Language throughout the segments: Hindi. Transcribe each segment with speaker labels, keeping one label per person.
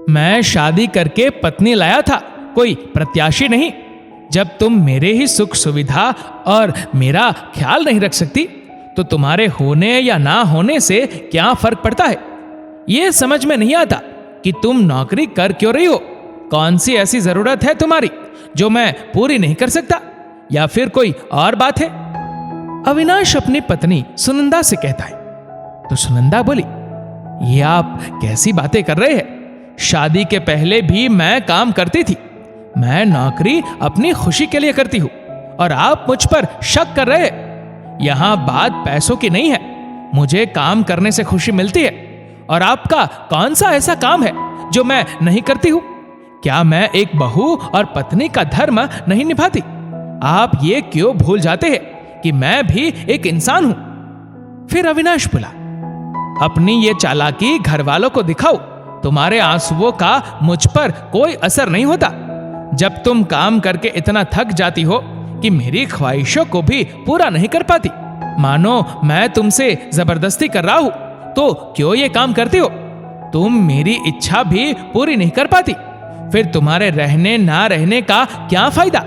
Speaker 1: मैं शादी करके पत्नी लाया था, कोई प्रत्याशी नहीं। जब तुम मेरे ही सुख सुविधा और मेरा ख्याल नहीं रख सकती तो तुम्हारे होने या ना होने से क्या फर्क पड़ता है? ये समझ में नहीं आता कि तुम नौकरी कर क्यों रही हो। कौन सी ऐसी जरूरत है तुम्हारी जो मैं पूरी नहीं कर सकता, या फिर कोई और बात है? अविनाश अपनी पत्नी सुनंदा से कहता है। तो सुनंदा बोली, ये आप कैसी बातें कर रहे हैं? शादी के पहले भी मैं काम करती थी। मैं नौकरी अपनी खुशी के लिए करती हूं और आप मुझ पर शक कर रहे हैं। यहां बात पैसों की नहीं है। मुझे काम करने से खुशी मिलती है और आपका कौन सा ऐसा काम है जो मैं नहीं करती हूं? क्या मैं एक बहू और पत्नी का धर्म नहीं निभाती? आप ये क्यों भूल जाते हैं कि मैं भी एक इंसान हूं? फिर अविनाश बोला, अपनी ये चालाकी घर वालों को दिखाओ। तुम्हारे आंसुओं का मुझ पर कोई असर नहीं होता। जब तुम काम करके इतना थक जाती हो कि मेरी ख्वाहिशों को भी पूरा नहीं कर पाती, मानो मैं तुमसे जबरदस्ती कर रहा हूं, तो क्यों ये काम करती हो? तुम मेरी इच्छा भी पूरी नहीं कर पाती, फिर तुम्हारे रहने ना रहने का क्या फायदा?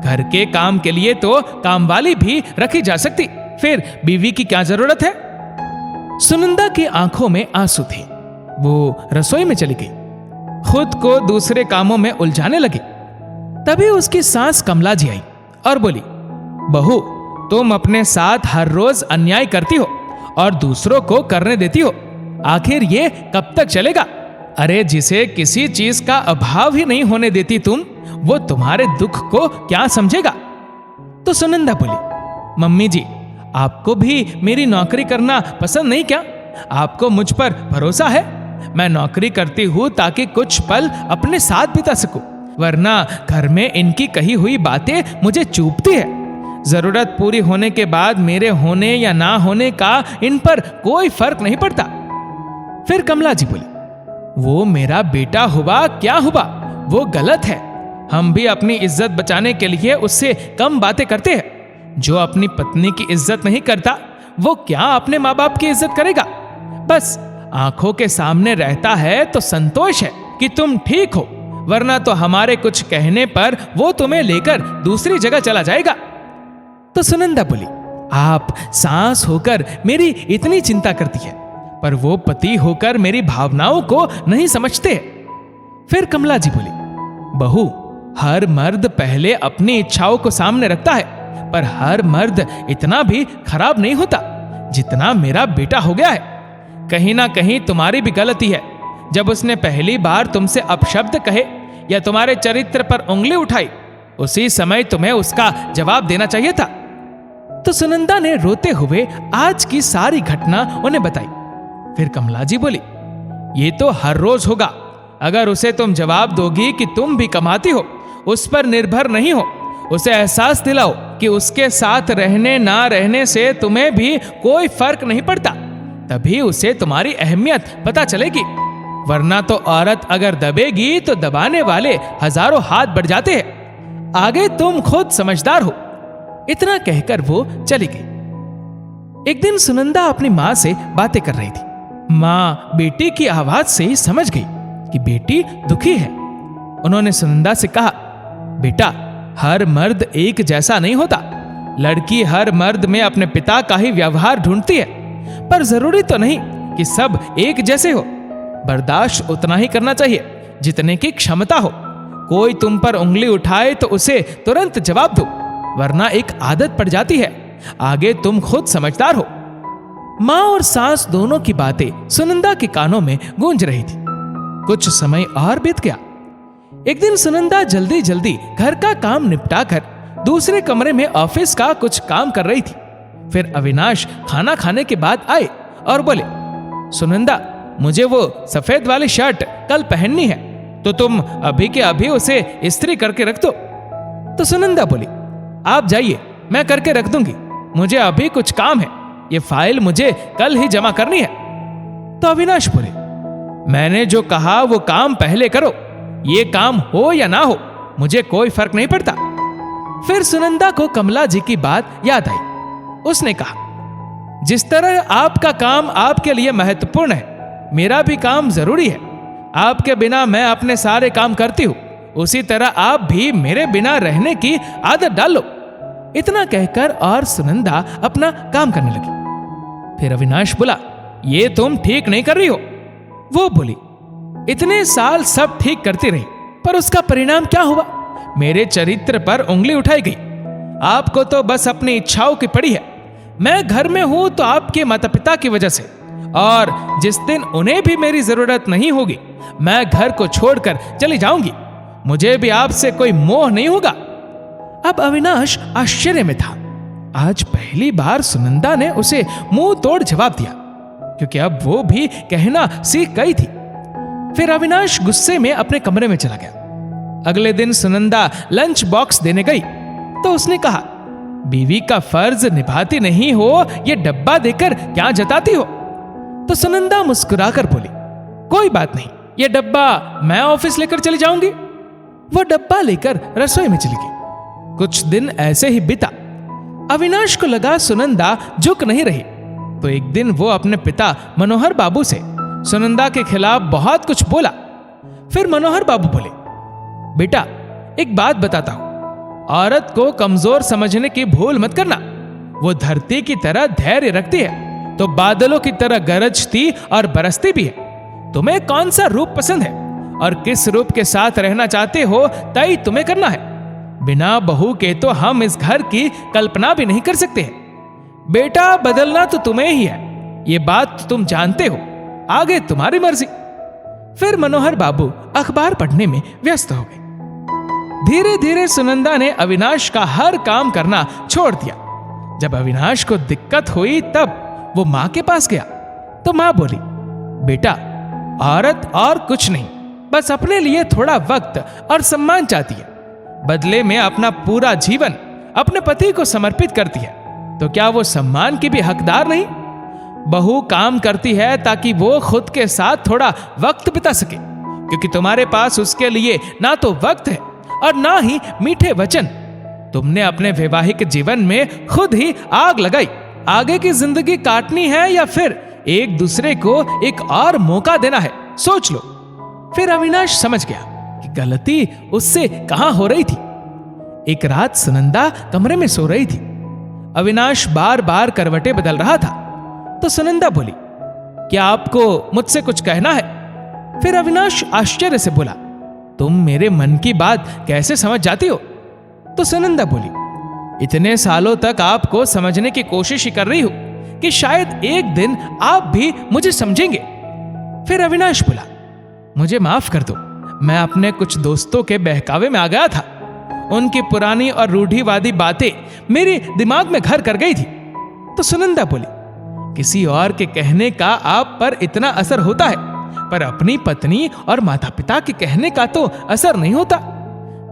Speaker 1: घर के काम के लिए तो कामवाली भी रखी जा सकती, फिर बीवी की क्या जरूरत है? सुनंदा की आंखों में आंसू थे। वो रसोई में चली गई, खुद को दूसरे कामों में उलझाने लगी। तभी उसकी सास कमला जी आई और बोली, बहू, तुम अपने साथ हर रोज अन्याय करती हो और दूसरों को करने देती हो। आखिर ये कब तक चलेगा? अरे जिसे किसी चीज का अभाव ही नहीं होने देती तुम, वो तुम्हारे दुख को क्या समझेगा? तो सुनंदा बोली, मम्मी जी, आपको भी मेरी नौकरी करना पसंद नहीं क्या? आपको मुझ पर भरोसा है? मैं नौकरी करती हूँ ताकि कुछ पल अपने साथ बिता सकूं, वरना घर में इनकी कही हुई बातें मुझे चुभती है। जरूरत पूरी होने के बाद मेरे होने या ना होने का इन पर कोई फर्क नहीं पड़ता। फिर कमला जी बोली, वो मेरा बेटा हुआ क्या हुआ, वो गलत है। हम भी अपनी इज्जत बचाने के लिए उससे कम बातें करते हैं। जो अपनी पत्नी की इज्जत नहीं करता, वो क्या अपने माँ बाप की इज्जत करेगा? बस आंखों के सामने रहता है तो संतोष है कि तुम ठीक हो, वरना तो हमारे कुछ कहने पर वो तुम्हें लेकर दूसरी जगह चला जाएगा। तो सुनंदा बोली, आप सास होकर मेरी इतनी चिंता करती है, पर वो पति होकर मेरी भावनाओं को नहीं समझते। फिर कमला जी बोली, बहू, हर मर्द पहले अपनी इच्छाओं को सामने रखता है, पर हर मर्द इतना भी खराब नहीं होता जितना मेरा बेटा हो गया है। कहीं ना कहीं तुम्हारी भी गलती है। जब उसने पहली बार तुमसे अपशब्द कहे या तुम्हारे चरित्र पर उंगली उठाई, उसी समय तुम्हें उसका जवाब देना चाहिए था। तो सुनंदा ने रोते हुए आज की सारी घटना उन्हें बताई। फिर कमला जी बोली, ये तो हर रोज होगा। अगर उसे तुम जवाब दोगी कि तुम भी कमाती हो, उस पर निर्भर नहीं हो, उसे एहसास दिलाओ कि उसके साथ रहने ना रहने से तुम्हें भी कोई फर्क नहीं पड़ता, तभी उसे तुम्हारी अहमियत पता चलेगी। वरना तो औरत अगर दबेगी तो दबाने वाले हजारों हाथ बढ़ जाते हैं। आगे तुम खुद समझदार हो। इतना कहकर वो चली गई। एक दिन सुनंदा अपनी माँ से बातें कर रही थी। माँ बेटी की आवाज से ही समझ गई कि बेटी दुखी है। उन्होंने सुनंदा से कहा, बेटा, हर मर्द एक जैसा नहीं होता। लड़की हर मर्द में अपने पिता का ही व्यवहार ढूंढती है, पर जरूरी तो नहीं कि सब एक जैसे हो। बर्दाश्त उतना ही करना चाहिए जितने की क्षमता हो। कोई तुम पर उंगली उठाए तो उसे तुरंत जवाब दो, वरना एक आदत पड़ जाती है। आगे तुम खुद समझदार हो। माँ और सास दोनों की बातें सुनंदा के कानों में गूंज रही थी। कुछ समय और बीत गया। एक दिन सुनंदा जल्दी जल्दी घर का काम निपटाकर दूसरे कमरे में ऑफिस का कुछ काम कर रही थी। फिर अविनाश खाना खाने के बाद आए और बोले, सुनंदा, मुझे वो सफेद वाली शर्ट कल पहननी है, तो तुम अभी के अभी उसे इस्त्री करके रख दो। तो सुनंदा बोली, आप जाइए, मैं करके रख दूंगी। मुझे अभी कुछ काम है, ये फाइल मुझे कल ही जमा करनी है। तो अविनाश बोले, मैंने जो कहा वो काम पहले करो। ये काम हो या ना हो, मुझे कोई फर्क नहीं पड़ता। फिर सुनंदा को कमला जी की बात याद आई। उसने कहा, जिस तरह आपका काम आपके लिए महत्वपूर्ण है, मेरा भी काम जरूरी है। आपके बिना मैं अपने सारे काम करती हूँ, उसी तरह आप भी मेरे बिना रहने की आदत डाल लो। इतना कहकर और सुनंदा अपना काम करने लगी। फिर अविनाश बोला, ये तुम ठीक नहीं कर रही हो। वो बोली, इतने साल सब ठीक करती रही, पर उसका परिणाम क्या हुआ? मेरे चरित्र पर उंगली उठाई गई। आपको तो बस अपनी इच्छाओं की पड़ी है। मैं घर में हूं तो आपके माता पिता की वजह से, और जिस दिन उन्हें भी मेरी जरूरत नहीं होगी, मैं घर को छोड़कर चली जाऊंगी। मुझे भी आपसे कोई मोह नहीं होगा। अब अविनाश आश्चर्य में था। आज पहली बार सुनंदा ने उसे मुंह तोड़ जवाब दिया, क्योंकि अब वो भी कहना सीख गई थी। फिर अविनाश गुस्से में अपने कमरे में चला गया। अगले दिन सुनंदा लंच बॉक्स देने गई तो उसने कहा, बीवी का फर्ज निभाती नहीं हो, ये डब्बा देकर क्या जताती हो? तो सुनंदा मुस्कुराकर बोली, कोई बात नहीं, ये डब्बा मैं ऑफिस लेकर चली जाऊंगी। वो डब्बा लेकर रसोई में चली गई। कुछ दिन ऐसे ही बीता। अविनाश को लगा सुनंदा झुक नहीं रही, तो एक दिन वो अपने पिता मनोहर बाबू से सुनंदा के खिलाफ बहुत कुछ बोला। फिर मनोहर बाबू बोले, बेटा एक बात बताता हूं, औरत को कमजोर समझने की भूल मत करना। वो धरती की तरह धैर्य रखती है तो बादलों की तरह गरजती और बरसती भी है। तुम्हें कौन सा रूप पसंद है और किस रूप के साथ रहना चाहते हो, तय तुम्हें करना है। बिना बहू के तो हम इस घर की कल्पना भी नहीं कर सकते हैं। बेटा बदलना तो तुम्हें ही है, ये बात तो तुम जानते हो। आगे तुम्हारी मर्जी। फिर मनोहर बाबू अखबार पढ़ने में व्यस्त हो गए। धीरे धीरे सुनंदा ने अविनाश का हर काम करना छोड़ दिया। जब अविनाश को दिक्कत हुई तब वो मां के पास गया तो मां बोली, बेटा औरत और कुछ नहीं, बस अपने लिए थोड़ा वक्त और सम्मान चाहती है। बदले में अपना पूरा जीवन अपने पति को समर्पित करती है, तो क्या वो सम्मान की भी हकदार नहीं? बहू काम करती है ताकि वो खुद के साथ थोड़ा वक्त बिता सके, क्योंकि तुम्हारे पास उसके लिए ना तो वक्त है और ना ही मीठे वचन। तुमने अपने वैवाहिक जीवन में खुद ही आग लगाई। आगे की जिंदगी काटनी है या फिर एक दूसरे को एक और मौका देना है, सोच लो। फिर अविनाश समझ गया कि गलती उससे कहां हो रही थी। एक रात सुनंदा कमरे में सो रही थी। अविनाश बार बार करवटें बदल रहा था, तो सुनंदा बोली, क्या आपको मुझसे कुछ कहना है? फिर अविनाश आश्चर्य से बोला, तुम मेरे मन की बात कैसे समझ जाती हो? तो सुनंदा बोली, इतने सालों तक आपको समझने की कोशिश ही कर रही हूं कि शायद एक दिन आप भी मुझे समझेंगे। फिर अविनाश बोला, मुझे माफ कर दो, मैं अपने कुछ दोस्तों के बहकावे में आ गया था। उनकी पुरानी और रूढ़िवादी बातें मेरे दिमाग में घर कर गई थी। तो सुनंदा बोली, किसी और के कहने का आप पर इतना असर होता है, पर अपनी पत्नी और माता पिता के कहने का तो असर नहीं होता।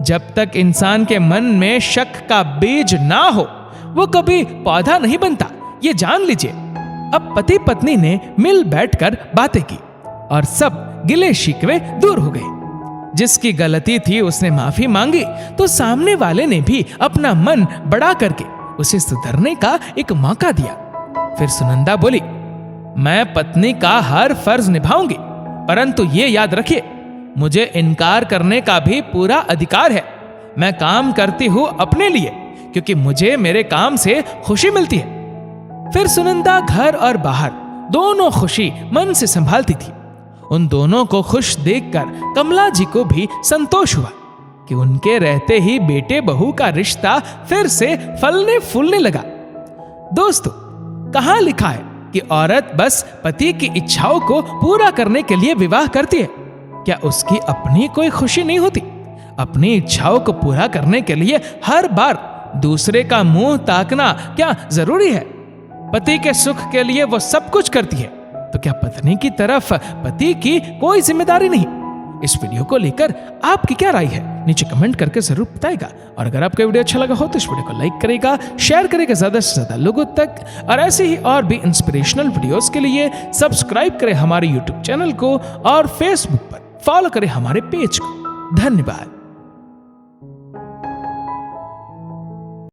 Speaker 1: जब तक इंसान के मन में शक का बीज ना हो, वो कभी पौधा नहीं बनता, ये जान लीजिए। अब पति पत्नी ने मिल बैठकर बातें की और सब गिले शिकवे दूर हो गए। जिसकी गलती थी उसने माफी मांगी, तो सामने वाले ने भी अपना मन बड़ा करके उसे सुधरने का एक मौका दिया। फिर सुनंदा बोली, मैं पत्नी का हर फर्ज निभाऊंगी, परंतु ये याद रखिए, मुझे इनकार करने का भी पूरा अधिकार है। मैं काम करती हूं अपने लिए, क्योंकि मुझे मेरे काम से खुशी मिलती है। फिर सुनंदा घर और बाहर दोनों खुशी मन से संभालती थी। उन दोनों को खुश देखकर कमला जी को भी संतोष हुआ कि उनके रहते ही बेटे बहू का रिश्ता फिर से फलने फूलने लगा। दोस्तों, कहां लिखा है कि औरत बस पति की इच्छाओं को पूरा करने के लिए विवाह करती है? क्या उसकी अपनी कोई खुशी नहीं होती? अपनी इच्छाओं को पूरा करने के लिए हर बार दूसरे का मुंह ताकना क्या जरूरी है? पति के सुख के लिए वो सब कुछ करती है, तो क्या पत्नी की तरफ पति की कोई जिम्मेदारी नहीं? इस वीडियो को लेकर आपकी क्या राय है, नीचे कमेंट करके जरूर बताएगा। और अगर आपको वीडियो अच्छा लगा हो तो इस वीडियो को लाइक करेगा, शेयर करेगा ज्यादा से ज्यादा लोगों तक, और ऐसे ही और भी इंस्पिरेशनल वीडियोस के लिए सब्सक्राइब करें हमारे यूट्यूब चैनल को और फेसबुक पर फॉलो करें हमारे पेज को। धन्यवाद।